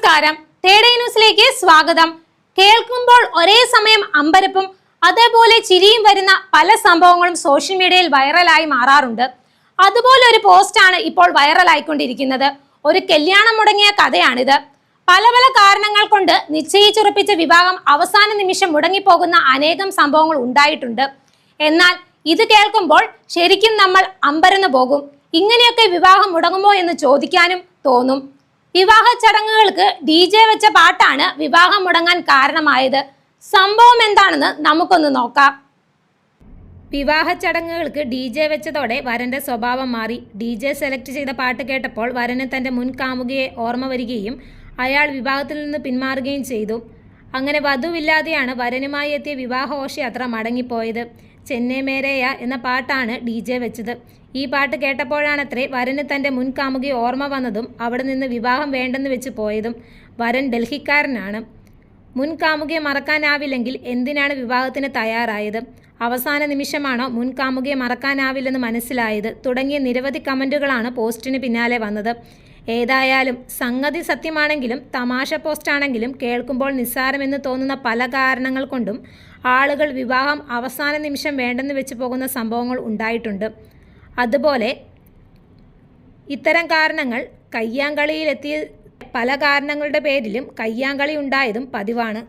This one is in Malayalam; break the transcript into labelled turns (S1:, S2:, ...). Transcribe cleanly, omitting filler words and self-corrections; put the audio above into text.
S1: നമസ്കാരം, തേടേ ന്യൂസിലേക്ക് സ്വാഗതം. കേൾക്കുമ്പോൾ ഒരേ സമയം അമ്പരപ്പും അതേപോലെ ചിരിയും വരുന്ന പല സംഭവങ്ങളും സോഷ്യൽ മീഡിയയിൽ വൈറലായി മാറാറുണ്ട്. അതുപോലെ ഒരു പോസ്റ്റാണ് ഇപ്പോൾ വൈറലായിക്കൊണ്ടിരിക്കുന്നത്. ഒരു കല്യാണം മുടങ്ങിയ കഥയാണിത്. പല പല കാരണങ്ങൾ കൊണ്ട് നിശ്ചയിച്ചുറപ്പിച്ച വിവാഹം അവസാന നിമിഷം മുടങ്ങിപ്പോകുന്ന അനേകം സംഭവങ്ങൾ ഉണ്ടായിട്ടുണ്ട്. എന്നാൽ ഇത് കേൾക്കുമ്പോൾ ശരിക്കും നമ്മൾ അമ്പരന്ന് പോകും. ഇങ്ങനെയൊക്കെ വിവാഹം മുടങ്ങുമോ എന്ന് ചോദിക്കാനും തോന്നും. വിവാഹ ചടങ്ങുകൾക്ക് DJ വെച്ച പാട്ടാണ് വിവാഹം മുടങ്ങാൻ കാരണമായത്. സംഭവം എന്താണെന്ന് നമുക്കൊന്ന് നോക്കാം. വിവാഹ ചടങ്ങുകൾക്ക് DJ വെച്ചതോടെ വരന്റെ സ്വഭാവം മാറി. DJ സെലക്ട് ചെയ്ത പാട്ട് കേട്ടപ്പോൾ വരന് തന്റെ മുൻ കാമുകിയെ ഓർമ്മ വരികയും അയാൾ വിവാഹത്തിൽ നിന്ന് പിന്മാറുകയും ചെയ്തു. അങ്ങനെ വധുവില്ലാതെയാണ് വരനുമായി എത്തിയ വിവാഹഘോഷയാത്ര മടങ്ങിപ്പോയത്. ചെന്നൈ മേരയ എന്ന പാട്ടാണ് DJ വെച്ചത്. ഈ പാട്ട് കേട്ടപ്പോഴാണത്രേ വരന് തന്റെ മുൻ കാമുകിയെ ഓർമ്മ വന്നതും അവിടെ നിന്ന് വിവാഹം വേണ്ടെന്ന് വെച്ച് പോയതും. വരൻ ഡൽഹിക്കാരനാണ്. മുൻ കാമുകിയെ മറക്കാനാവില്ലെങ്കിൽ എന്തിനാണ് വിവാഹത്തിന് തയ്യാറായത്? അവസാന നിമിഷമാണോ മുൻ കാമുകിയെ മറക്കാനാവില്ലെന്ന് മനസ്സിലായത്? തുടങ്ങിയ നിരവധി കമന്റുകളാണ് പോസ്റ്റിന് പിന്നാലെ വന്നത്. ഏതായാലും സംഗതി സത്യമാണെങ്കിലും തമാശ പോസ്റ്റാണെങ്കിലും കേൾക്കുമ്പോൾ നിസ്സാരമെന്ന് തോന്നുന്ന പല കാരണങ്ങൾ കൊണ്ടും ആളുകൾ വിവാഹം അവസാന നിമിഷം വേണ്ടെന്ന് വെച്ച് പോകുന്ന സംഭവങ്ങൾ ഉണ്ടായിട്ടുണ്ട്. അതുപോലെ ഇത്തരം കാരണങ്ങൾ കയ്യാങ്കളിയിലെത്തിയ പല കാരണങ്ങളുടെ പേരിലും കയ്യാങ്കളി ഉണ്ടായതും പതിവാണ്.